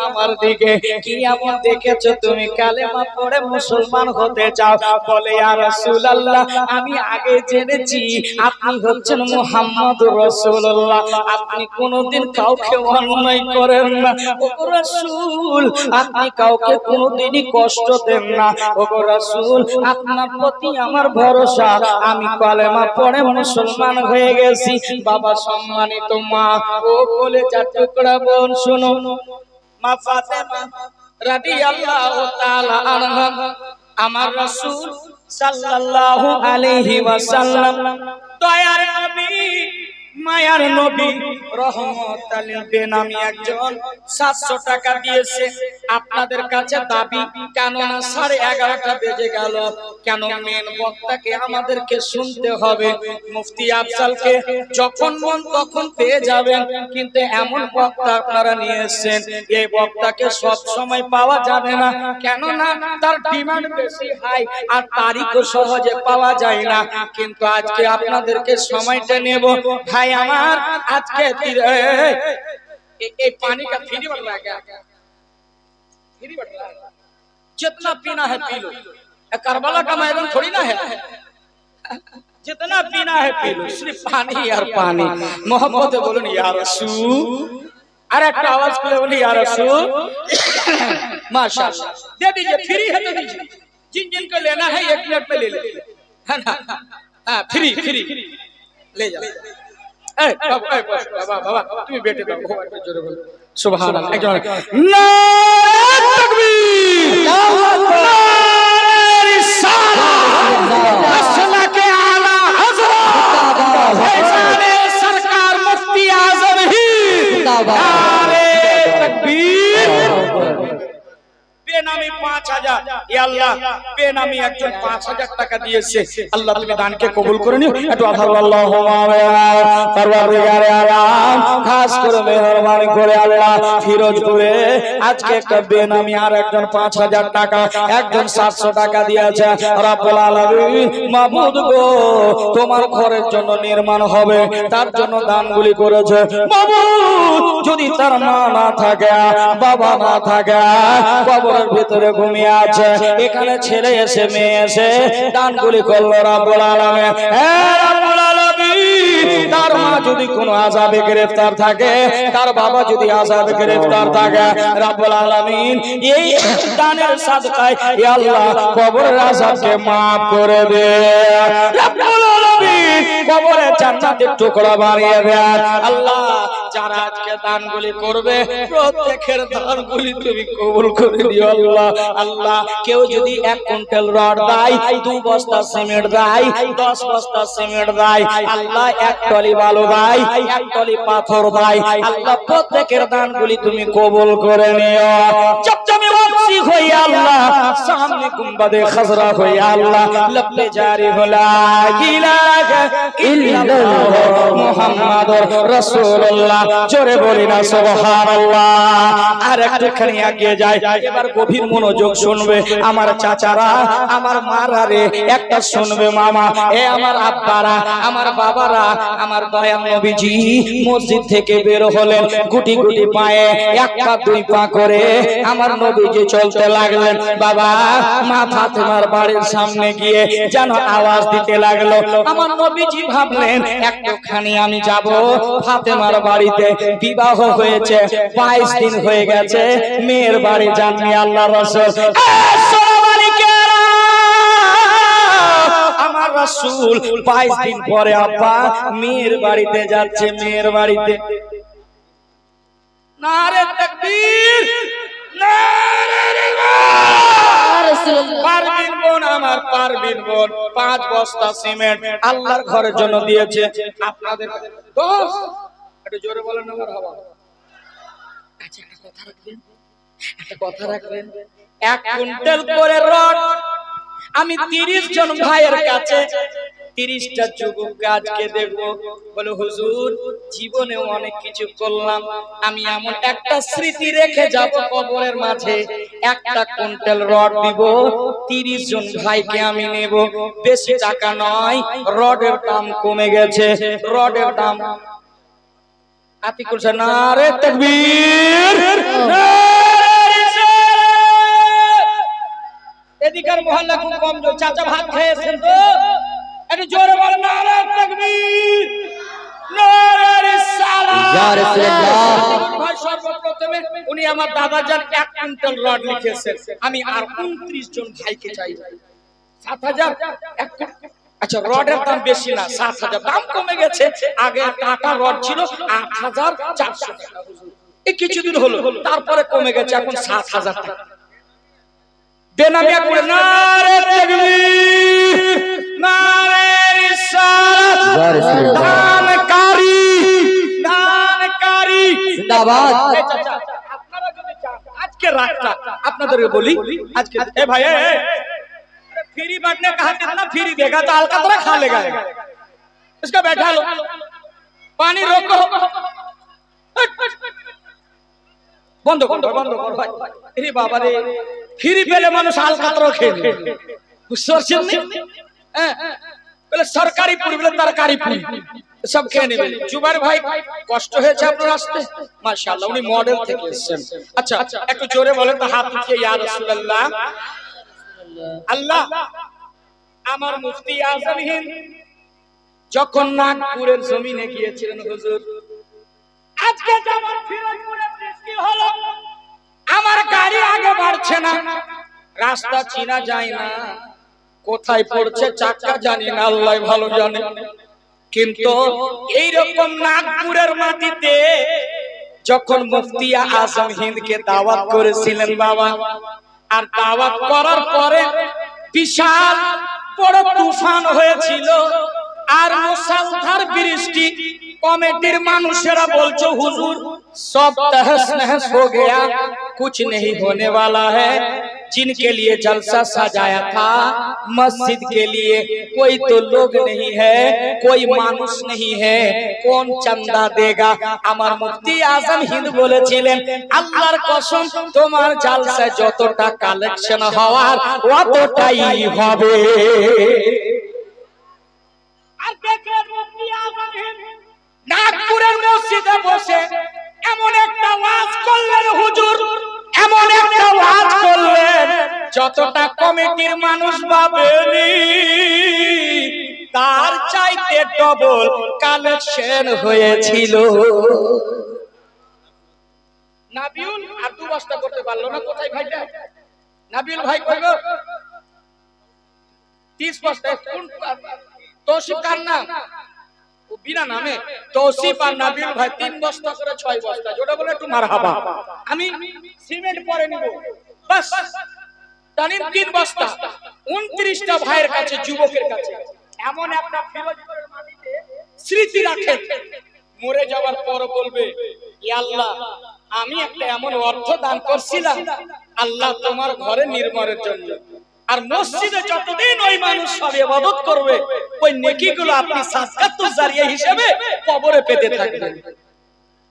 আমার দিকে, কি এমন দেখেছো তুমি কালেমা পড়ে মুসলমান হতে চাও? বলে ইয়া রাসূলুল্লাহ, আমি আগে জেনেছি আপনি হচ্ছেন মুহাম্মদুর রাসূলুল্লাহ, আপনি কোনোদিন কাউকে অন্যায় করেন না। ওগো রাসূল, আপনি কাউকে কোনোদিনই কষ্ট দেন না। ওগো রাসূল, আপনার প্রতি আমার ভরসা, আমি কালেমা পড়ে মুসলমান হয়ে গেছি। বাবা সম্মানিত মা ও কলেজার টুকরা বোন, শুনো, মা ফাতেমা রাদিয়াল্লাহু তাআলা আনহা আমার রাসূল সাল্লাল্লাহু আলাইহি ওয়াসাল্লাম, দয়ার নবী, মায়ার নবী, রহমতাল বেনামি একজন 700 টাকা দিয়েছে আপনাদের কাছে দাবি। কেননা 11:30 বেজে গেল, কেন মেন বক্তাকে আমাদেরকে শুনতে হবে। মুফতি আফজালকে যখন মন তখন পেয়ে যাবেন, কিন্তু এমন বক্তা আপনারা নিয়ে এসেছেন, এই বক্তাকে সব সময় পাওয়া যাবে না, কেননা তার ডিমান্ড বেশি হাই আর তারিখও সহজে পাওয়া যায় না। কিন্তু আজকে আপনাদেরকে সময়টা নেব ভাই আমার। আজকে এই पानी का फ्री बन रहा है क्या? फ्री बन रहा है, जितना पीना है पी लो। करबला का मैदान थोड़ी ना है, जितना पीना है पी लो, सिर्फ पानी यार पानी। मोहब्बत बोलो या रसूल, अरे एक आवाज पे बोली या रसूल, माशाल्लाह। दे दीजिए, फ्री है तो दीजिए, जिन जिन को लेना है 1 मिनट में ले ले, है ना? हाँ, फ्री फ्री ले जाओ। बाबा बाबा তুমি বেটে দাও, জোরে বলো সুবহানাল্লাহ। একজন নারে তাকবীর, নারে রিসালাত, মাশাআল্লাহ কে আলা হযরত ফয়সালে সরকার মুফতি আযম হি, নারে তাকবীর। বেনামি 5000, ইয়া আল্লাহ, বেনামি একজন 5000 টাকা দিয়েছে, আল্লাহ তুমি দানকে কবুল করে নিও। একটু আল্লাহুম্মা পরওয়ারদিগারে আলাম, খাস করে মেহেরবানি করে আল্লাহ ফিরোজপুরে আজকে একটা বেনামি আর একজন 5000 টাকা, একজন 700 টাকা দিয়েছে। রব্বুল আলামিন মাবুদ গো, তোমার ঘরের জন্য নির্মাণ হবে, তার জন্য দানগুলি করেছে মাবুদ। যদি তার মা না থাকে, বাবা না থাকে, কবরের ভিতরে ঘুমিয়ে আছে, এখানে ছেলে এসে মেয়ে এসে দানগুলি করলো রব্বুল আলামিন। হে রব্বুল আলামিন, তার মা যদি কোনো আযাবে গ্রেফতার থাকে, তার বাবা যদি আযাবে গ্রেফতার থাকে, রব্বুল আলামিন এই দানের সাদকায় ইয়া আল্লাহ কবরের আযাবকে maaf করে দে। রব্বুল আলামিন কবরে জান্নাতের টুকরা বানিয়ে দেন। আল্লাহ যারা আজকে দানগুলি করবে, প্রত্যেকের দানগুলি তুমি কবুল করে দিও আল্লাহ। আল্লাহ কেউ যদি 1 কুইন্টাল রড দেয়, 2 বস্তা সিমেন্ট দেয়, 10 বস্তা সিমেন্ট দেয়, আল্লাহ 1 টলি বালু দেয়, 1 টলি পাথর দেয়, আল্লাহ প্রত্যেকের দানগুলি তুমি কবুল করে নিও। চমচমে ওয়াসি হইয়া আল্লাহ, সামনে গুম্বাদে খাজরা হইয়া আল্লাহ, লব্বে জারি হলা ইলাহা ইল্লাল্লাহ মুহাম্মাদুর রাসূলুল্লাহ। জোরে বলি না সুবহানাল্লাহ। আর একটুখানি এগিয়ে যায়, এবার গভীর মনোযোগ শুনবে আমার চাচারা, আমার মারা রে, একটা শুনবে মামা, এ আমার আব্বারা, আমার বাবারা। আমার দয়াল নবীজি মসজিদ থেকে বের হলেন, গুটি গুটি পায়ে 1 পা 2 পা করে আমার নবীজি চলতে লাগলেন। বাবা মা ফাতেমার বাড়ির সামনে গিয়ে যেন আওয়াজ দিতে লাগলো। আমার নবীজি ভাবলেন একটুখানি আমি যাব ফাতেমার বাড়িতে, বিবাহ হয়েছে 22 দিন হয়ে গেছে, মেয়ের বাড়ি যাননি আল্লাহ রাসূল। আমার রাসূল 22 দিন পরে আপা মেয়ের বাড়িতে যাচ্ছে, মেয়ের বাড়িতে। নারে তাকবীর, নারে রিসালাত। পারবিন বোন, আমার পারবিন বোন 5 বস্তা সিমেন্ট আল্লাহর ঘরের জন্য দিয়েছে। আপনাদের দোষ একটু জোরে বলেন না মারহাবা। আচ্ছা একটা কথা রাখবেন, একটা কথা রাখবেন, 1 কুইন্টাল করে রড আমি 30 জন ভাইয়ের কাছে 30টা যুবককে আজকে দেখবো, বলে হুজুর জীবনে অনেক কিছু করলাম, আমি এমন একটা স্মৃতি রেখে যাব কবরের মাঝে, 1 কুইন্টাল রড দিব, 30 জন ভাইকে আমি নেব। বেশি টাকা নয়, রডের দাম কমে গেছে, রডের দাম আতি করছে। নারে তাকবীর, মহল্লা খুব কম জোর। চাচা ভাত খেয়েছেন তো? একটু জোরে বলেন নারে তাকবীর, নারে রিসালাত। ভাই সর্বপ্রথমে উনি আমার দাদাজান 1 কুইন্টাল রড লিখেছেন। আমি আর 29 জন ভাইকে চাই 7,000। আচ্ছা, রডের দাম বেশি না, 7,000। দাম কমে গেছে, আগে কাটা রড ছিল 8,400 টাকা, এই কিছুদিন হলো, তারপরে কমে গেছে, এখন 7,000 টাকা। বেনামিয়া করে নারে তাকবীর, নারে রিসালাত, দানকারী, দানকারী জিন্দাবাদ। আপনারা যদি চান আজকে রাতটা আপনাদেরকে বলি, আজকে এ ভাই फ्री बांटने कहा कितना फ्री देगा तो हल्का थोड़ा खा लेगा, इसका बैठा लो, पानी रोको, बंद करो बंद करो भाई। अरे बाबा रे, फ्री पेले मानुष हल्का थोड़ा खेले, गुस्सोर्शन नहीं, पहले सरकारी पूरी पहले तरकारी पूरी सब खेने में। जुबार भाई कष्ट है आपने रास्ते, माशाल्लाह उन्हीं मॉडल थे कैसे। अच्छा एक तो जोरे बोले तो हाथ उठिए या रसूल अल्लाह। আল্লাহ, আমার মুফতি আজম হিন্দ যখন নাগপুরের জমিনে গিয়েছিলেন হুজুর, আজকে যেমন ফিরোজপুরে বৃষ্টি হলো, আমার গাড়ি আগে বাড়ছে না, রাস্তা চিনা যায় না, কোথায় পড়ছে চাকা জানি না, আল্লাহ ভালো জানে। কিন্তু এই রকম নাগপুরের মাটিতে যখন মুফতি আজম হিন্দকে দাওয়াত করেছিলেন বাবা, আর দাওয়াত করার পরে বিশাল বড় তুফান হয়েছিল আর মুষলধার বৃষ্টি। কমিটির মানুষেরা বলছো হুজুর সব তহস নহস हो गया, कुछ नहीं होने वाला है। जिनके लिए जलसा सजाया था मस्जिद के लिए कोई तो लोग नहीं है, कोई मानुष नहीं है, कौन चंदा देगा। আমার মুফতি আজম হিন্দ বলেছিলেন আল্লাহর কসম তোমার জলসায় যতটা কালেকশন হওয়ার অতটাই হবে। আর দেখেন মুফতি আজম হিন্দ নাগপুরের মসজিদে বসে এমন একটা ওয়াজ করলেন হুজুর, এমন একটা ওয়াজ করলেন যতটা কমিটির মানুষ ভাবেনি তার চাইতে ডবল কালেকশন হয়েছিল। নাবিউল আর 2 বস্তা করতে পারলো না, কোথায় ভাইটা? নাবিউল ভাই কইল 30 বস্তা। কোন তৌসিফ কার নাম? ও বিনা নামে তৌসিফ আর নাবিউল ভাই 3 বস্তা করে 6 বস্তা, যেটা বলে একটু মারহাবা। আমি সিমেন্ট পরে নিব বাস, জানেন 3 বস্তা 29টা ভাইয়ের কাছে, যুবকের কাছে। এমন একটা ফিরোজপুরের মাটিতে স্মৃতি রাখেন, মরে যাওয়ার পর বলবে ইয়া আল্লাহ আমি একটা এমন অর্থ দান করছিলাম আল্লাহ তোমার ঘরে নির্মাণের জন্য, আর মসজিদে যতদিন ওই মানুষ সব ইবাদত করবে ওই নেকিগুলো আপনি সাদকাতুল জারিয়া হিসেবে কবরে পেতে থাকবেন।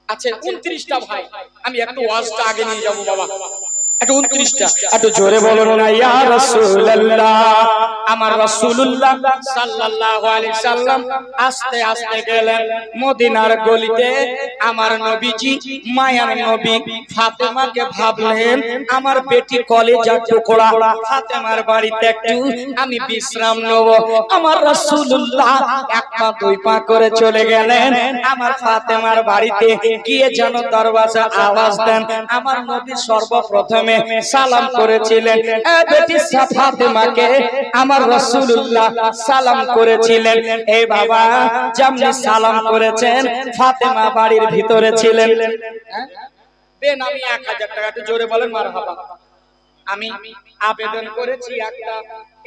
আচ্ছা 29টা ভাই, আমি একটু ওয়াজটা আগে নিয়ে যাব বাবা, একটু 29টা একটু জোরে বলুন না ইয়া রাসূলুল্লাহ। আমার রাসূলুল্লাহ সাল্লাল্লাহু আলাইহি সাল্লাম আস্তে আস্তে গেলেন মদিনার গলিতে। আমার নবীজি মায়ার নবী ফাতেমাকে ভাবলেন আমার বেটি কলেজার টুকরা ফাতেমার বাড়িতে একটু আমি বিশ্রাম নেব। আমার রাসূলুল্লাহ 1 পা 2 পা করে চলে গেলেন আমার ফাতেমার বাড়িতে। গিয়ে যেন দরওয়াজা আওয়াজ দেন, আমার নবী সর্বপ্রথমে সালাম করেছিলেন বেটি ফাতেমাকে আমার রাসূলুল্লাহ সালাম করেছিলেন। এই বাবা যেমনি সালাম করেছেন ফাতেমা বাড়ির ভিতরে ছিলেন। বেনামি 1000 টাকা, একটু জোরে বলেন মারহাবা। আমি আবেদন করেছি একটা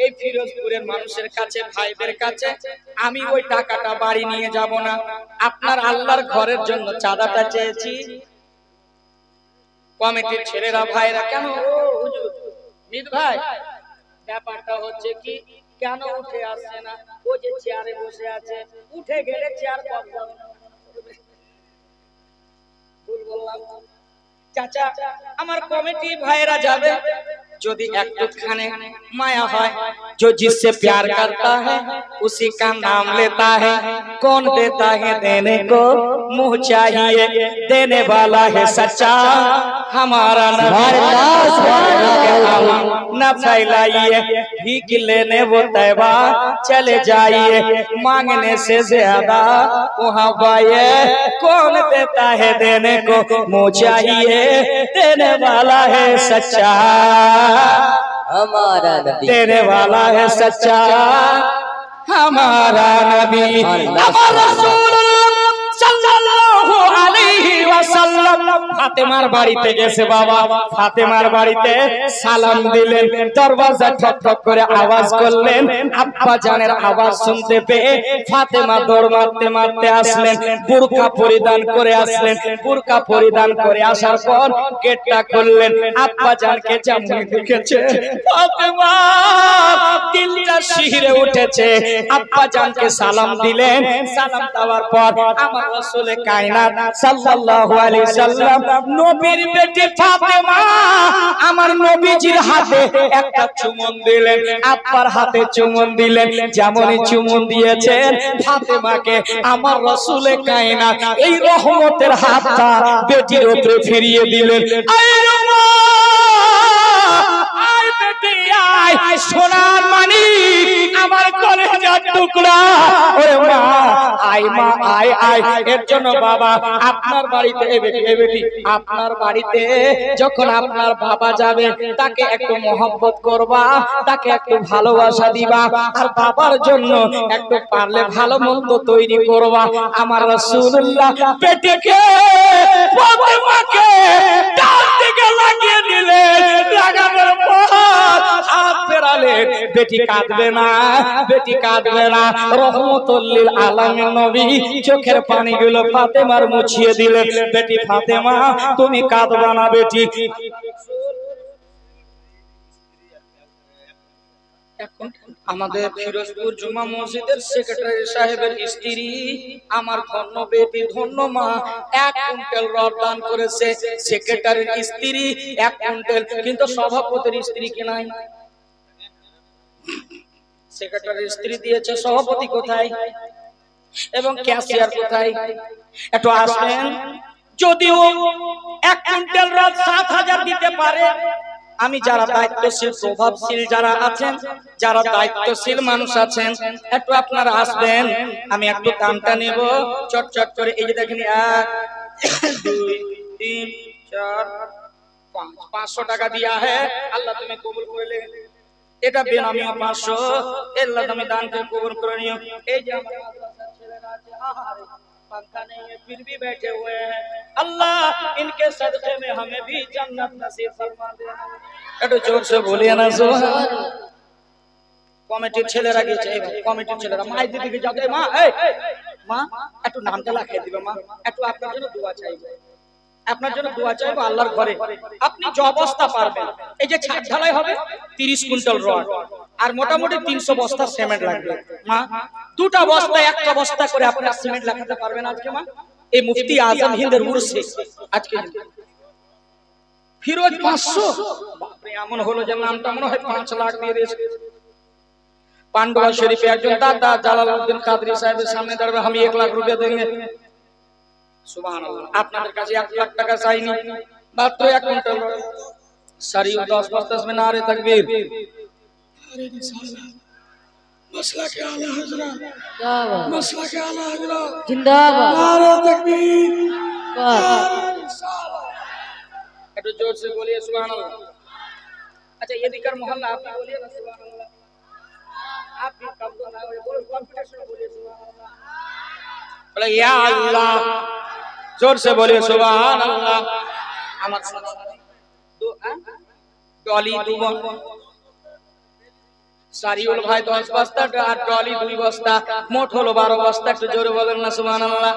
এই ফিরোজপুরের মানুষের কাছে, ভাইদের কাছে, আমি ওই টাকাটা বাড়ি নিয়ে যাব না, আপনার আল্লাহর ঘরের জন্য চাঁদাটা চেয়েছি। কমিটির ছেলেরা ভাইরা কেন হুজুর মিত ভাই ব্যাপারটা হচ্ছে কি কেন উঠে আসছে না? ও যে চেয়ারে বসে আছে, উঠে গেলে চেয়ার পাবে। ভুল বললাম চাচা, আমার কমিটি ভাইরা যাবে, যদি একটুখানে মায়া হয় जो जिससे प्यार करता है उसी का नाम लेता है। कौन देता है देने को मुंह चाहिए, देने वाला है सच्चा हमारा नबी। न फैलाइए भीख लेने वो तैबा चले जाइए, मांगने से ज्यादा वहाँ पाइए। कौन देता है देने को मुंह चाहिए, देने वाला है सच्चा हमारा नबी, देने वाला है सच्चा हमारा नबी। हमारा रसूल सल्लल्लाहु अलैहि वसल्लम ফাতেমার বাড়িতে গেছে বাবা। ফাতেমার বাড়িতে সালাম দিলেন, দরওয়াজা ঠক ঠক করে আওয়াজ করলেন। আব্বা জানের আওয়াজ শুনতে পেয়ে ফাতেমা দৌড় মারতে মারতে আসলেন, বুরকা পরিধান করে আসলেন। বুরকা পরিধান করে আসার পর গেটটা খুললেন। আব্বা জানকে যেমন দেখেছে ফাতেমা দিলটা শিহরে উঠেছে। আব্বা জানকে সালাম দিলেন। সালাম দেওয়ার পর আমার রাসূলে কায়নাত সাল্লাল্লাহু আলাইহি সাল্লাম নবীর বেটি ফাতেমা আমার নবীজির হাতে একটা চুমন দিলেন, আব্বার হাতে চুমন দিলেন। যেমনই চুমন দিয়েছেন ফাতেমাকে আমার রাসূলে কায়নাত এই রহমতের হাতটা বেটির উপরে ফিরিয়ে দিলেন। সোনার মানিক আমার কলেজার টুকরা, ওরে মা আয় মা আয় আয়। এর জন্য বাবা আপনার বাড়িতে এ বেটি আপনার বাড়িতে যখন আপনার বাবা যাবে তাকে একটু মহব্বত করবা, তাকে একটু ভালোবাসা দিবা, আর বাবার জন্য একটু পারলে ভালো মন্দ তৈরি করবা। আমার রাসূলুল্লাহ বেটিকে ফাতেমাকে ডান দিকে লাগিয়ে দিলেন। লাগানোর পর হাত ফেরালেন। বেটি কাঁদবে না, বেটি কাঁদবে না। রহমতুল লিল আলামিন নবী চোখের পানিগুলো ফাতেমার মুছিয়ে দিলেন। বেটি ফাতেমা তুমি কাঁদবে না বেটি। আমাদের ফিরোজপুর জুমা মসজিদের সেক্রেটারি সাহেবের স্ত্রী আমার ধন্য বেটি ধন্য মা 1 কুইন্টাল রড দান করেছে। সেক্রেটারির স্ত্রী 1 কুইন্টাল, কিন্তু সভাপতির স্ত্রী কি নাই? সেক্রেটারির স্ত্রী দিয়েছে, সভাপতি কোথায় এবং ক্যাশিয়ার কোথায়? একটু আসবেন। যদিও 1 কুইন্টাল রড 7000 দিতে পারে, আমি যারা দায়িত্বশীল প্রভাবশীল যারা আছেন, যারা দায়িত্বশীল মানুষ আছেন, একটু আপনারা আসবেন। আমি একটু দামটা নেব চটচট করে। এই যে দেখেন 1 2 3 4 5 500 টাকা দিয়া है। আল্লাহ তুমি কবুল করে লে। এটা বেনামি 500 আল্লাহ তুমি দানকে কবুল করে নিও। এই যে আমার মাদ্রাসার ছেলেরা আছে, আহারে पंखा नहीं है फिर भी बैठे हुए हैं। अल्लाह इनके सदक़े में हमें भी जन्नत नसीब फरमा देना। একটু জোর से बोलिए ना सुभान। কমিটির ছেলেরা গেছে, কমিটির ছেলেরা মাই দিদিকে যাবে। মা এই মা একটু নামটা লিখে দিবে মা, একটু আপনার জন্য দোয়া চাইবো, আপনার জন্য দোয়া চাইবো আল্লাহর ঘরে। আপনি যে অবস্থা পারবেন, এই যে ছাদ ঢালাই হবে 30 কুইন্টাল রড আর মোটামুটি 300 বস্তা সিমেন্ট লাগবে। মা দুটা বস্তা একটা বস্তা করে আপনি সিমেন্ট লাগাতে পারবেন আজকে মা? এই মুফতি আজম হিন্দের উরসে আজকে ফিরোজ 500। বাপরে এমন হলো যে নামটা মনে হয় 5 লাখ দিয়ে দিয়েছে। পান্ডুয়া শরীফে একজন দাদা জালালউদ্দিন কাদরি সাহেবের সামনে দাঁড়াবে, আমি 1 লাখ রুপিয়া দেंगे। সুবহানাল্লাহ। আপনাদের কাছে 1 লাখ টাকা চাইনি, মাত্র 1 কুইন্টাল সারিও 10 বস্তা में नारे तकबीर। अरे इंशाल्लाह मसला के आला हजरत, मसला के आला हजरत जिंदाबाद, नारे तकबीर। इंशाल्लाह একটু জোর से बोलिए सुभान अल्लाह। अच्छा ये दिकर मोहल्ला आप बोलिए ना सुभान अल्लाह। आप भी कम तो ना बोलो, कॉम्पिटिशन बोलिए सुभान अल्लाह। बोले या अल्लाह, जोर से बोलिए सुभान अल्लाह। আমার डॉली 2 সারিউল ভাই 10 বস্তা আর ডলি 2 বস্তা, মোট হলো 12 বস্তা। একটু জোরে বলেন না সুবহানাল্লাহ।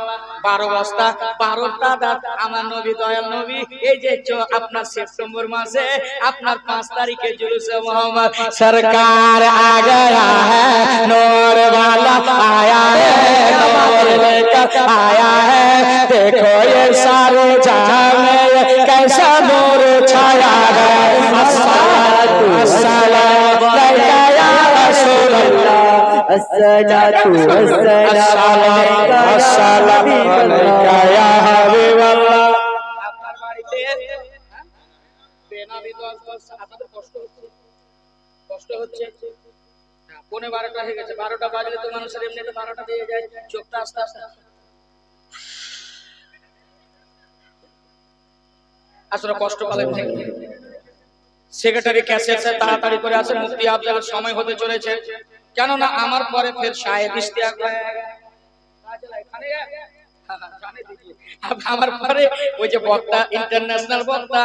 12 বস্তা 12টা দাঁত আমার নবী দয়াল নবী এই যে আপনার সেপ্টেম্বর মাসে আপনার 5 তারিখে জুলুসে মোহাম্মদ সরকার আ গয়া है, नूर वाला आया है, नूर लेकर आया है। देखो ये सारे जहां में कैसा नूर छाया है। अस्सलातु अस्सलामु अलैका अस्सलातु वस्सलामु अलैका या हाबिबाल्लाह। আপনার বাড়িতে বেনামি 10 বছর আপনাদের কষ্ট হচ্ছে পৌনে 12টা হয়ে গেছে, 12টা বাজলে তো মানুষের এমনিতে 12টা দিয়ে যায়, চোখটা আস্তে আস্তে আসলে কষ্ট পালেন থেকে সেক্রেটারি ক্যাসেট তাড়াতাড়ি করে আসেন, মুফতি আফজালের সময় হতে চলেছে, কেননা আমার পরে ফের সাহেব ইশতিয়াক ভাই আমার পরে ওই যে বক্তা, ইন্টারন্যাশনাল বক্তা,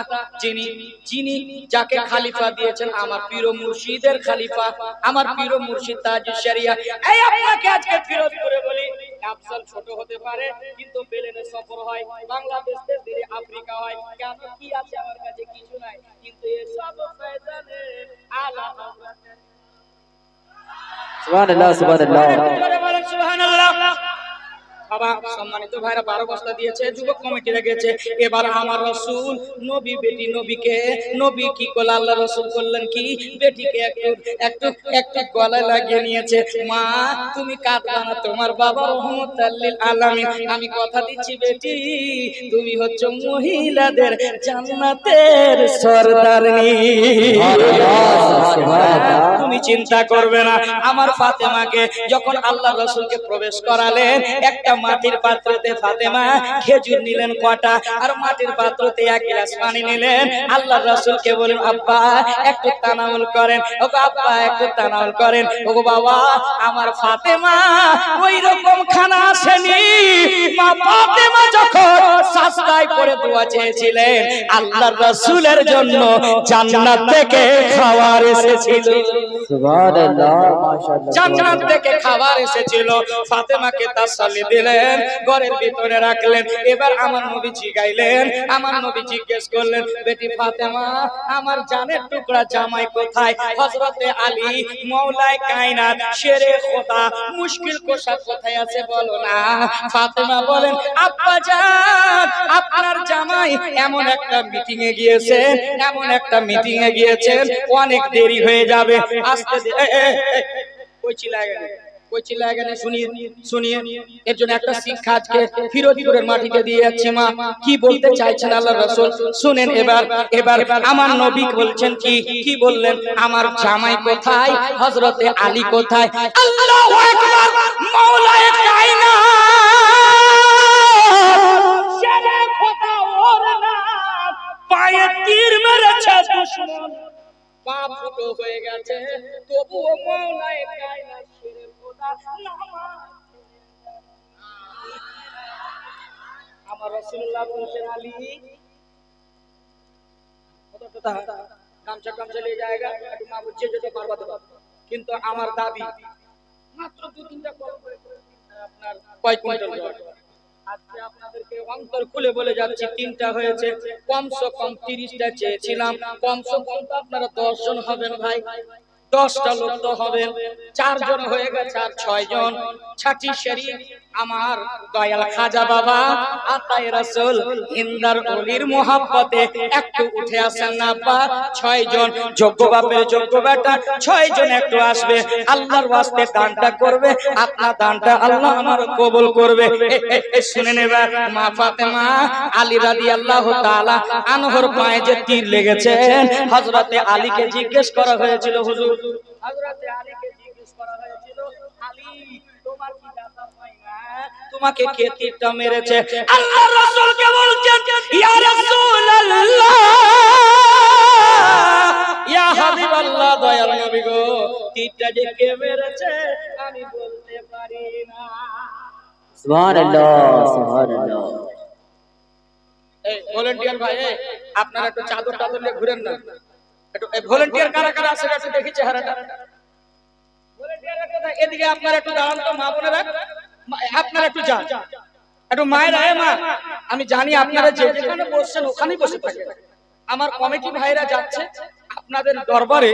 যিনি যাকে খালিফা দিয়েছেন আমার পীর মুর্শিদের খালিফা, আমার পীর মুর্শিদ তাজুশ শরিয়া। এই আপনাকে আজকে ফিরোজ করে বলি, আফজাল ছোট হতে পারে কিন্তু বেলেনে সফর হয়, বাংলাদেশ থেকে আফ্রিকা হয়, কেন কি আছে আমার কাছে কিছু নাই, কিন্তু এসব ফয়জানে আলা হযরত সুবহানাল্লাহ সুবহানাল্লাহ সুবহানাল্লাহ। বাবা সম্মানিত ভাইরা 12 বস্তা দিয়েছে, যুবক কমিটি রেখেছে। এবার আমার রাসূল নবী বেটি নবীকে নবী কি করলেন, আল্লাহ রাসূল করলেন কি, বেটিকে একটু গলায় লাগিয়ে নিয়েছে। মা তুমি কাঁদবা না, তোমার বাবা রহমাতুল লিল আলামিন, আমি কথা দিচ্ছি বেটি তুমি হচ্ছে মহিলাদের জান্নাতের সরদারনি। তুমি চিন্তা করবে না। আমার ফাতেমাকে যখন আল্লাহ রাসূলকে প্রবেশ করালেন, একটা মাটির পাত্রতে ফাতেমা খেজুর নিলেন কটা, আর মাটির পাত্রতে 1 গ্লাস পানি নিলেন। আল্লাহ রাসূলকে বলেন আব্বা একটু তানাউল করেন, ওগো আব্বা একটু তানাউল করেন। ওগো বাবা আমার ফাতেমা ওই রকম খানা আসেনি। মা ফাতেমা যখন সাজদায় পড়ে দোয়া চেয়েছিলেন, আল্লাহর রাসূলের জন্য জান্নাত থেকে খাবার এসেছিল। সুবহানাল্লাহ মাশাআল্লাহ। জান্নাত থেকে খাবার এসেছিল। ফাতেমাকে তাসাল্লি দিলেন, ঘরের ভিতরে রাখলেন। এবার আমার নবী জিগাইলেন, আমার নবী জিজ্ঞেস করলেন, বেটি ফাতেমা আমার জানের টুকরা জামাই কোথায়? হযরতে আলী মওলায়ে কায়নাত শেরে খোদা মুশকিল কোশা কোথায় আছে বলো না। ফাতেমা বলেন আব্বা জান আপনার জামাই এমন একটা মিটিং এ গিয়েছেন, এমন একটা মিটিং এ গিয়েছেন, অনেক দেরি হয়ে যাবে, আসতে কই চিল্লায় গেলে শুনিয়ে এর জন্য একটা শিক্ষা আজকে ফিরোজপুরের মাটিতে দিয়ে যাচ্ছি। মা কি বলতে চাইছেন আল্লাহ রাসূল শুনেন। এবার আমার নবী বলছেন কি বললেন, আমার জামাই কোথায়, হযরতে আলী কোথায়? আল্লাহু আকবার। মাওলায়ে কায়নাত শেরে খোদা ওর নাম, পায়ে তীর মেরেছে দুশমন, পা ফুটো হয়ে গেছে, তবুও মাওলায়ে কায়নাত শেরে খোদা আমার রাসূলুল্লাহ বলছেন আলী গামছা নিয়ে জায়গা একটু মা বুঝে যেতে পারবা তো, কিন্তু আমার দাবি মাত্র 2-3টা কল করে আপনার কয় কুইন্টাল জল। আজকে আপনাদেরকে অন্তর খুলে বলে যাচ্ছি 3টা হয়েছে, কমসে কম 30টা চেয়েছিলাম, কমসে কম তো আপনারা 10 জন হবেন ভাই, 10টা লোক তো হবেন, 4 জন হয়ে গেছে আর 6 জন। ছাটি শরীফ আমার দয়াল খাজা বাবা আতায়ে রাসূল হিন্দার ওলির মোহাব্বতে একটু উঠে আসেন না আব্বা। 6 জন যোগ্য বাপের যোগ্য বেটা 6 জন একটু আসবে, আল্লাহর ওয়াস্তে দানটা করবে, আপনার দানটা আল্লাহ আমার কবুল করবে। শুনে নেবেন মা ফাতেমা আলী রাদিয়াল্লাহু তাআলা আনহর পায়ে যে তীর লেগেছেন, হযরতে আলীকে জিজ্ঞেস করা হয়েছিল, হুজুর হযরতে আলীকে জিজ্ঞেস করা হয়েছিল, আলী তোমার কি দাদা হয় না, তোমাকে কে তীরটা মেরেছে? আল্লাহর রাসূলকে বলছেন ইয়া রাসূলুল্লাহ ইয়া হাবিবাল্লাহ, দয়াল নবী গো তীরটা যে কে মেরেছে আমি বলতে পারি না। সুবহানাল্লাহ সুবহানাল্লাহ। এই ভলান্টিয়ার ভাই আপনারা একটু চাদর নিয়ে ঘুরেন না, একটু ভলান্টিয়ার কারা আছে একটু দেখি চেহারাটা। ভলান্টিয়াররা কোথায়? এদিকে আপনারা একটু দাঁড়ান তো মা বোনেরা, আপনারা একটু যান, একটু মায়ের আয় মা, আমি জানি আপনারা যেখানে বসছেন ওখানেই বসে থাকেন। আমার কমিটি ভাইরা যাচ্ছে আপনাদের দরবারে,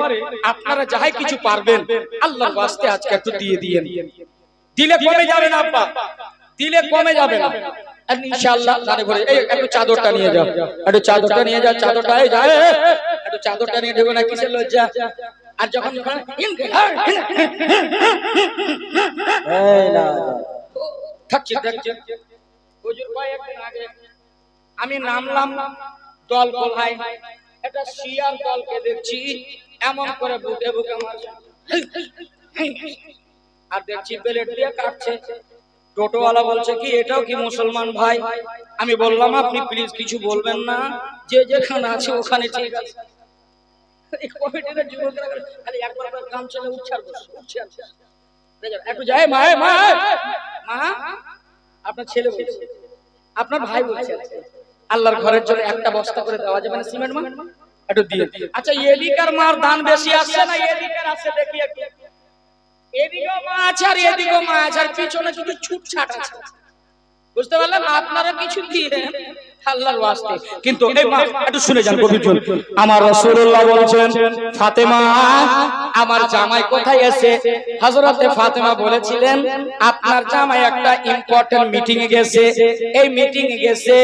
আপনারা যাই কিছু পারবেন আল্লাহর ওয়াস্তে আজকে একটু দিয়ে দিয়েন, দিলে কমে যাবে না আব্বা, দিলে কমে যাবে না ইনশাআল্লাহ। ঘরে ঘরে এই একটু চাদরটা নিয়ে যাও, একটু চাদরটা নিয়ে যাও, চাদরটা এই যায় একটু চাদরটা নিয়ে দেবো না, কিসের লজ্জা? আর যখন এই না থাকছে দেখছে হুজুর কয়েকদিন আগে আমি নামলাম দল গোলাই এটা শিয়ার দলকে দেখছি এমন করে বুকে বুকে মারছে আর দেখছি প্লেট দিয়ে কাটছে। টোটোওয়ালা বলছে কি এটাও কি মুসলমান ভাই? আমি বললাম আপনি প্লিজ কিছু বলবেন না, যে যেখানে আছে ওখানে ঠিক আছে। এই কমিটির যুবকরা খালি একবার কাম চলে উচ্চার করছে উচ্চার একটু যায় মা মা মা আপনার ছেলে বলছে আপনার ভাই বলছে আল্লাহর ঘরের জন্য একটা বস্তা করে দেওয়া যাবে না সিমেন্ট মা একটু দিয়ে। আচ্ছা এদিকার মার দান বেশি আসছে না এদিকার আছে দেখি একটু। এদিকেও মা আছে আর এদিকেও মা আছে আর পিছনে শুধু ছুটছাট আছে। বুঝতে পারলেন? আপনারা কিছু দিয়ে আল্লাহর ওয়াস্তে কিন্তু এই মা একটু শুনে যান কবিজন। আমার রাসূলুল্লাহ বলেছেন ফাতেমা আমার জামাই কোথায় আছে? হযরতে ফাতেমা বলেছিলেন আপনার জামাই একটা ইম্পর্টেন্ট মিটিং এ গেছে, এই মিটিং এ গেছে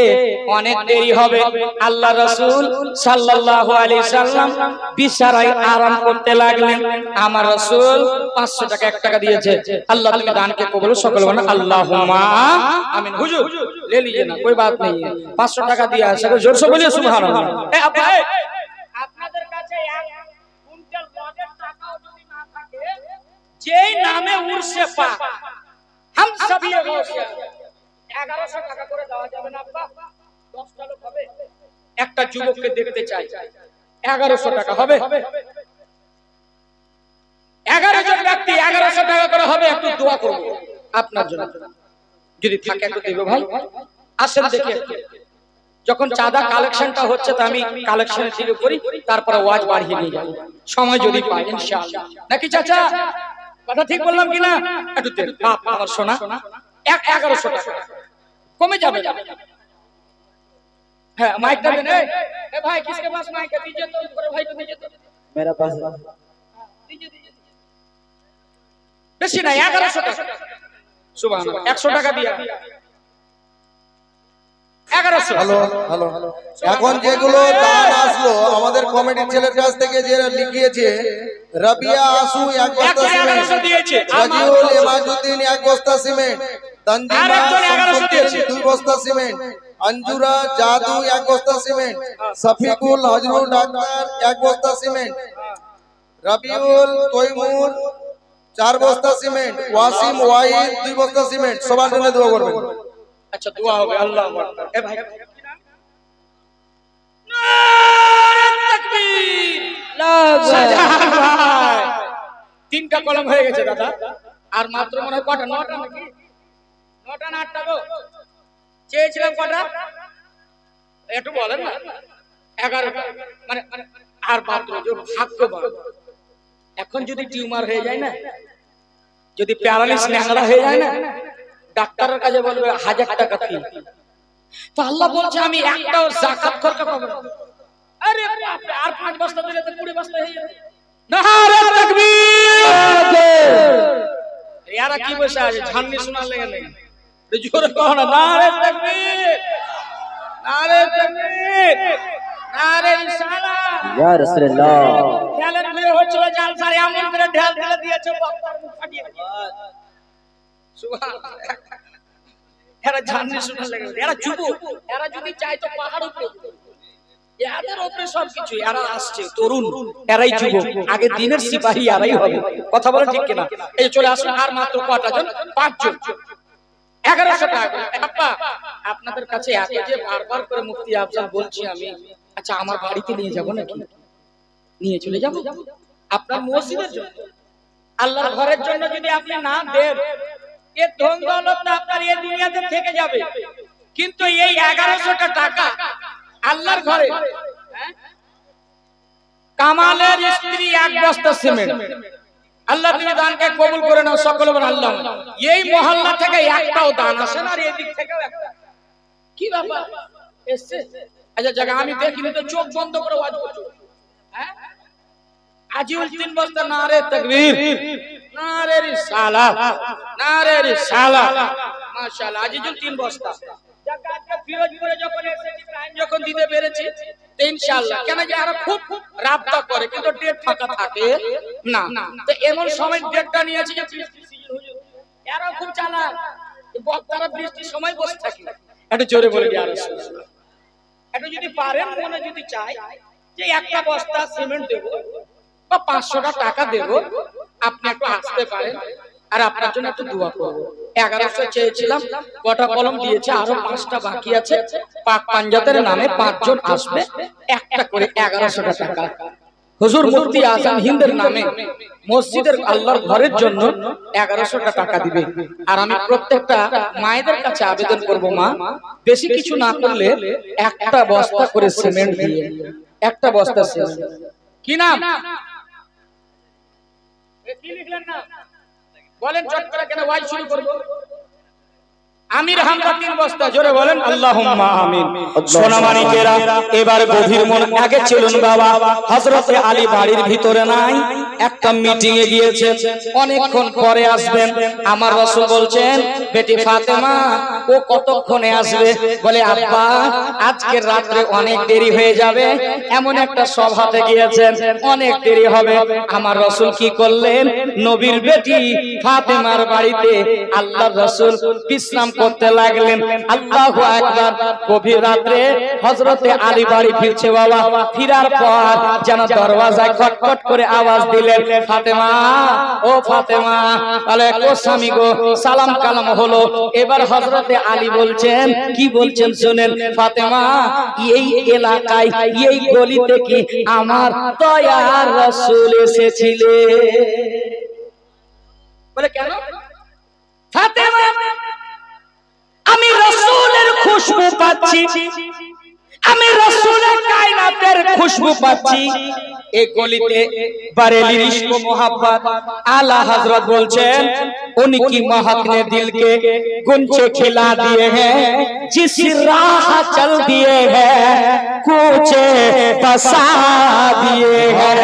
অনেক দেরি হবে। আল্লাহ রাসূল সাল্লাল্লাহু আলাইহি সাল্লাম বিছানায় আরাম করতে লাগলেন। আমার রাসূল 500 টাকা 1 টাকা দিয়েছে। আল্লাহ তুমি দানকে কবুল সকল বলেন আল্লাহুম্মা আমিন। হুজুর ले लीजिए ना कोई बात नहीं है, 500 টাকা দিয়ে আসে জোর से बोलिए সুবহানাল্লাহ। এই আপা আপনাদের কাছে এক কুইন্টাল লজের টাকাও যদি না থাকে যেই নামে উরসে পা हम सभी গৌসে 1100 টাকা করে দেওয়া যাবে না আপা? 10টা লোক হবে, একটা যুবককে দেখতে চাই 1100 টাকা হবে। 11 জন ব্যক্তি 1100 টাকা করে হবে। একটু দোয়া করব আপনার জন্য যদি থাকে একটু দেব ভাই। আসেন দেখি যখন চাঁদা কালেকশনটা হচ্ছে তো আমি কালেকশনের দিকে করি, তারপরে ওয়াজ বাড়িয়ে নিয়ে যাব সময় যদি পাই ইনশাআল্লাহ। নাকি চাচা কথা ঠিক বললাম কিনা? একটু দেন বাপ আমার সোনা 1100 টাকা কমে যাবে। হ্যাঁ মাইকটা দেন। এই ভাই কিসকে পাস মাইক है दीजिए तो ऊपर भाई को दीजिए तो मेरा पास दीजिए বেশি না 1100 টাকা সুবহানাল্লাহ 100 টাকা দিয়া 1100। হ্যালো হ্যালো এখন যেগুলো দান আসলো আমাদের কমিটির ছেলের কাছ থেকে যে লিখিয়েছে রাবিয়া আসু 1 বস্তা সিমেন্ট দিয়েছে, রাজিউল ইমাজউদ্দিন 1 বস্তা সিমেন্ট, তনজিমা 2 বস্তা সিমেন্ট, अंजुरा जादू 1 বস্তা সিমেন্ট, সফিকুল হজরুল ডাক্তার 1 বস্তা সিমেন্ট, রবিউল তৈমুর 4 বস্তা সিমেন্ট, ওয়াসিম ওয়াহিদ 2 বস্তা সিমেন্ট। সবার জন্য দোয়া করবেন। আচ্ছা দোয়া হবে আল্লাহু আকবার। এ ভাই নারে তাকবীর শাহজাহান ভাই 3টা কলম হয়ে গেছে দাদা আর মাত্র মনে হয় কটা 9টা নাকি 9টা না 8টা গো চেয়েছিলাম কটা একটু বলেন না 11টা মানে আর মাত্র যে ভাগ্যবান। এখন যদি টিউমার হয়ে যায় না, যদি প্যারালাইসিস ন্যাংরা হয়ে যায় না, ডাক্তারের কাছে বলবে 1000 টাকা ফি। তো আল্লাহ বলছে আমি একটাও যাকাত খরচা করব না। আরে বাপ রে আর 5 বস্তা দিলে তো 20 বস্তা হয়ে যাবে। নারে তাকবীর। ইয়ারা কি বসে আছে ঝান্নি শোনার লেগে নেই জোরে কও না নারে তাকবীর নারে তাকবীর নারে রিসালাত ইয়া রাসূলুল্লাহ। ঢালের মেয়ে হচ্ছিল জাল সারে এমন করে ঢাল ঢেলে দিয়েছে বক্তার মুখ ফাটিয়ে সুবহানাল্লাহ। এরা ঝান্নি শোনার লেগে এরা যুবক, এরা যদি চায় তো পাহাড় উপরে এদের উপরে সবকিছু। এরা আসছে তরুণ, এরাই যুবক, আগে দিনের সিপাহী এরাই হবে। কথা বলে ঠিক কিনা? এই চলে আসলে আর মাত্র কটা জন? 5 জন 1100 টাকা। আপা আপনাদের কাছে এত যে বারবার করে মুফতি আফজাল বলছি আমি, আচ্ছা আমার বাড়িতে নিয়ে যাব নাকি? নিয়ে চলে যাব আপনার মসজিদের জন্য, আল্লাহর ঘরের জন্য। যদি আপনি না দেন এ ধন দৌলত আপনার এই দুনিয়াতে থেকে যাবে, কিন্তু এই 1100 টাকা আল্লাহর ঘরে কামালের স্ত্রী 1 বস্তা সিমেন্ট। আল্লাহ তুমি দানকে কবুল করে নাও সকলে বলেন আল্লাহ। এই মহল্লা থেকে একটাও দান আসে না আর এই দিক থেকেও একটা। কি ব্যাপার এসছে? আচ্ছা জায়গা আমি দেখিনি তো চোখ বন্ধ করে ওয়াজ করছি। হ্যাঁ আজিউল 3 বস্তা নারে তাকবীর নারে রিসালাত নারে রিসালাত মাশাআল্লাহ। আজিজুল 3 বস্তা। জাকাতকে ফিরোজপুরে যখন এসেছি টাইম যখন দিতে পেরেছি ইনশাআল্লাহ কেন যে আর খুব রাবতা করে কিন্তু ডেট ফাঁকা থাকে না। তো এমন সময় ডেটটা নিয়েছে যে বৃষ্টি সিজন হুজুর এরা খুব চালাক, বক্তারা বৃষ্টির সময় বসে থাকে। একটু জোরে বলে ইয়া রাসূলুল্লাহ, একটু যদি পারেন মনে যদি চাই যে একটা বস্তা সিমেন্ট দেব বা 500টা টাকা দেব, আপনি একটু আসতে পারেন আর আপনার জন্য একটু দোয়া করব। 1100 চেয়েছিলাম, কটা কলম দিয়েছে, আরো 5টা বাকি আছে। পাক পাঞ্জাতের নামে 5 জন আসবে, একটা করে 1100 টাকা হুজুর মুফতি আজম হিন্দের নামে মসজিদের আল্লাহর ঘরের জন্য 1100 টাকা দিবে। আর আমি প্রত্যেকটা মায়েদের কাছে আবেদন করব, মা বেশি কিছু না করলে একটা বস্তা করে সিমেন্ট দিয়ে, একটা বস্তা সিমেন্ট। কি নাম? কি লিখলেন না বলেন চট করে, কেন ওয়াজ শুরু করব। আমির হামদা 3 বস্তা, জোরে বলেন আল্লাহুম্মা আমিন। সোনামানিকেরা এবার গভীর মন আগে চলুন বাবা। হযরতে আলী বাড়ির ভিতরে নাই, একটা মিটিং এ গিয়েছে, অনেকক্ষণ পরে আসবেন। আমার রাসূল বলছেন, বেটি ফাতেমা ও কতক্ষণে আসবে? বলে আব্বা আজকে রাতে অনেক দেরি হয়ে যাবে, এমন একটা সভাতে গিয়েছেন, অনেক দেরি হবে। আমার রাসূল কি করলেন? নবীর বেটি ফাতেমার বাড়িতে আল্লাহর রাসূল বিশ্রাম করতে লাগলেন। আল্লাহু আকবার। গভীর রাতে হযরতে আলী বাড়ি ফিরছে বাবা। ফিরার পর যেন দরওয়াজায় খটখট করে আওয়াজ দিলেন, ফাতেমা ও ফাতেমা। বলে ও স্বামী গো, সালাম কালাম হলো। এবার হযরতে আলী বলছেন, কি বলছেন শুনেন। ফাতেমা এই এলাকায় এই গলিতে কি আমার দয়ার রাসূল এসেছিলেন? বলে কেন? ফাতেমা আমি রাসূলের খুশবু পাচ্ছি, আমি রাসূলের কায়নাতের খুশবু পাচ্ছি এই গলিতে। বারেলির ইশক ও মোহাব্বত। আলা হযরত বলছেন, उनकी महक ने दिल के गुंचे खिला दिए हैं, जिस राह चल दिए हैं कूचे बसा दिए हैं।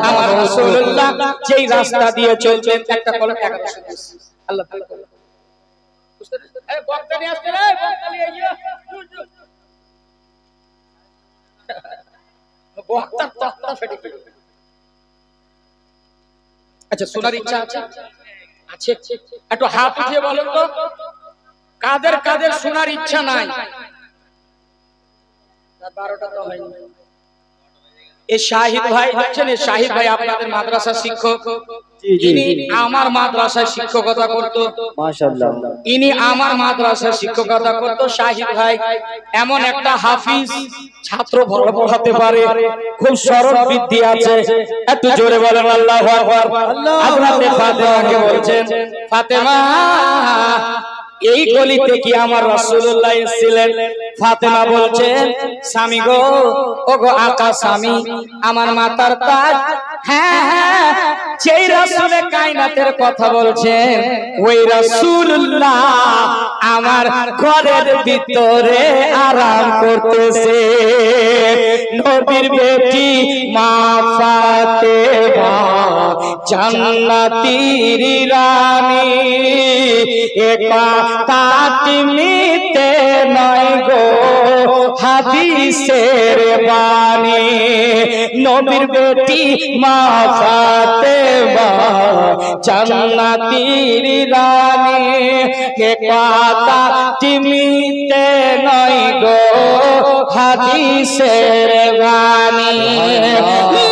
আমার রাসূলুল্লাহ যেই রাস্তা দিয়ে চলছেন, একটা কলম 1120 আল্লাহ তাআলা বক্তা নিয়ে আসছে রে, বক্তা নিয়ে আইয়া বক্তা তক্তা ফেটে গেল। আচ্ছা শোনার ইচ্ছা আছে? আছে? একটু হাত উঠিয়ে বলেন তো, কাদের কাদের শোনার ইচ্ছা নাই? 12টা তো হয়নি। এই শাহিদ ভাই দেখছেন, এই শাহিদ ভাই আপনাদের মাদ্রাসার শিক্ষক। ইনি আমার মাদ্রাসায় শিক্ষকতা করতো, মাশাআল্লাহ। ইনি আমার মাদ্রাসায় শিক্ষকতা করতো। শাহিদ ভাই এমন একটা হাফিজ, ছাত্র ভালো পড়াতে পারে, খুব সরল বুদ্ধি আছে। একটু জোরে বলেন আল্লাহু আকবার। হযরতে ফাতেমাকে বলছেন, ফাতেমা এই গলিতে কি আমার রাসূলুল্লাহ এসেছিলেন? ফাতেমা বলছেন, স্বামী গো, ও গো আকা স্বামী, আমার মাতার তাজ। হ্যাঁ হ্যাঁ, যেই রাসূলের কায়নাতের কথা বলছেন ওই রাসূলুল্লাহ আমার ঘরের ভিতরে আরাম করতেছে। নবীর বেটি মা ফাতেমা জান্নাতীর রানী, একা তাতমিতে নয় গো হাদিসের বাণী। নবীর বেটি মা ফাতেমা জান্নাতীর রানী, একা তাতমিতে নয় গো হাদিসের বাণী।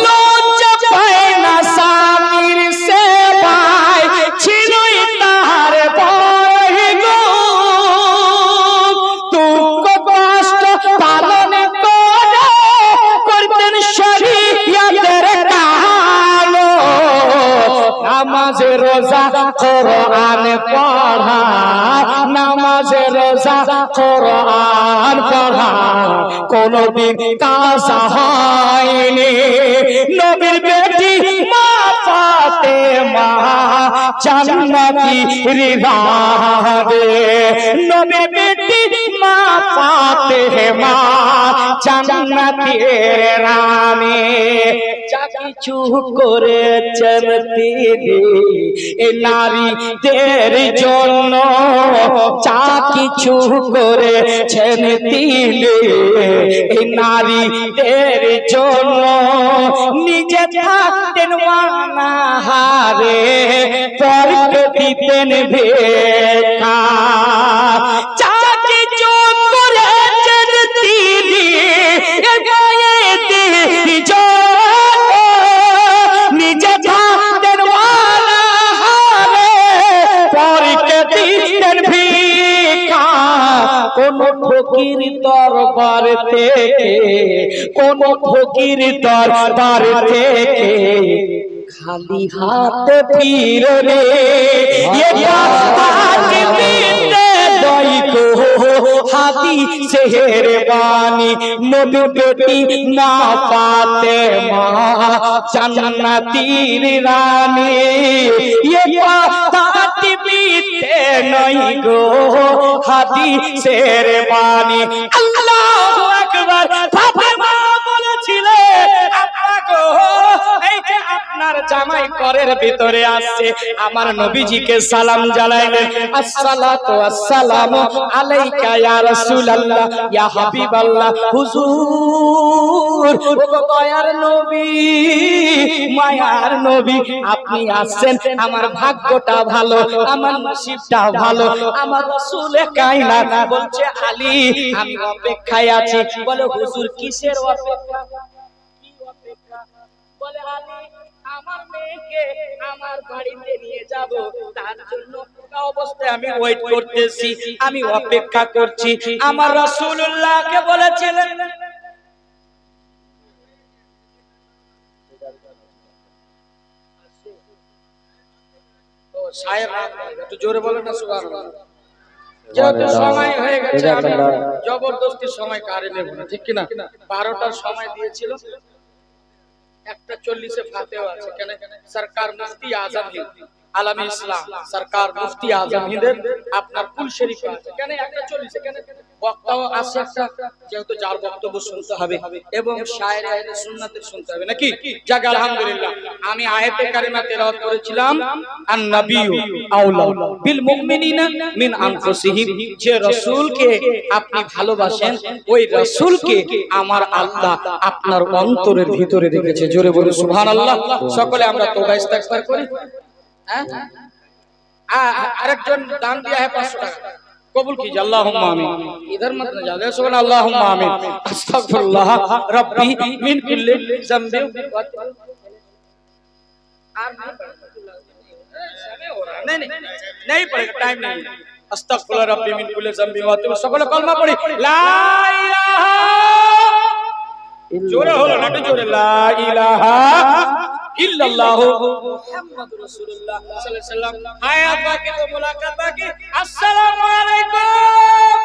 লজ্জা পায় না স্বামীর সেবায়, ছিলই তাহার বড় গো, দুঃখ কষ্ট পালন করে করতেন শরীয়তের কালো। নামাজে রোজা কোরআন পড়া, নামাজে রোজা কোরআন পড়া কোনদিন কাজা হয়নি। নবীর বেটি মা ফাতেমা জান্নাতীর রানী, নবীর বেটি মা ফাতেমা জান্নাতীর রানী। যাকে কিছু করেছেন তিনি, এই নারীদের জন্য যা কিছু করেছেন তিনি, এই নারীদের জন্য নিজে থাকতেন অনাহারে, পরকে দিতেন ভিক্ষা। যা কিছু করেছেন তিনি, নিজে থাকতেন অনাহারে, পরকে দিতেন ভিক্ষা। কোন ফকির দরবার থেকে, কোন ফকির দরবার থেকে খালি হাতে ফিরলে, হাদিসের বাণী নবী বেটি মা ফাতেমা জান্নাতীর রানী, এ কথাটি মিথ্যে নয় গো, হাদিসের বাণী। আল্লাহু আকবার। ফাতেমা বলেছিলেন, আব্বা গো, এই যে আপনার জামাই ঘরের ভিতরে আসছে, আমার নবীজিকে সালাম জানাইলেন, আসসালাতু ওয়াসসালামু আলাইকা ইয়া রাসূলুল্লাহ ইয়া হাবিবাল্লাহ। হুজুর, ও দয়ার নবী, মায়ার নবী, আপনি আসছেন, আমার ভাগ্যটা ভালো, আমার নসিবটা ভালো। আমার রাসূলে কায়নাত বলছে, আলী আমি অপেক্ষায় আছি। বলে হুজুর কিসের অপেক্ষা? কি অপেক্ষা? বলে আলী আমার মেয়েকে আমার বাড়িতে নিয়ে যাব, তার জন্য অবস্থায় আমি ওয়েট করতেছি, আমি অপেক্ষা করছি। আমার রাসূলুল্লাহকে বলেছিলেন, ও সাহেব একটু জোরে বলেন না সুবহানাল্লাহ। যেহেতু সময় হয়ে গেছে, আমি জবরদস্তি সময় কারে নেব না, ঠিক কিনা? 12টার সময় দিয়েছিল, 1:40 ফাতেও আছে। কেন? সরকার মুফতি আজম হিন্দ আলমী ইসলাম, সরকার মুফতি আজম হিন্দের আপনার কুল শরীফ আছে। কেন 1:40? কেন বক্তাও আছে একটা, যেহেতু যার বক্তব্য শুনতে হবে এবং শায়ের আহলে সুন্নাতের শুনতে হবে নাকি? যাক আলহামদুলিল্লাহ, আমি আয়াতে কারিমা তেলাওয়াত করেছিলাম, আন নাবিয়্যু আওলা বিল মুমিনিনা মিন আনফুসিহিম। যে রাসূলকে আপনি ভালোবাসেন, ওই রাসূলকে আমার আল্লাহ আপনার অন্তরের ভিতরে রেখেছে। জোরে বলে সুবহানাল্লাহ। সকলে আমরা তওবা ইস্তিগফার করি। আরেকজন দান দিয়া है 500 টাকা, কবুল कीजिए, अल्लाहुम्मा आमीन। इधर मत न जाओ, सुन अल्लाहुम्मा आमीन। अस्तगफिरुल्लाह रब्बी मिन कुल्ली ज़ंबी। नहीं पड़ेगा, टाइम नहीं। अस्तगफिरुल्लाह रब्बी मिन कुल्ली ज़ंबी व अतूबु। সকলে কলমা পড়ি, লা ইলাহা, জোরে হলো না, জোরে, লা ইলাহা ইল্লাল্লাহ মুহাম্মাদুর রাসূলুল্লাহ সাল্লাল্লাহু আলাইহি ওয়াসাল্লাম। হায়াত বাকি তো মুলাকাত বাকি। আসসালামু আলাইকুম।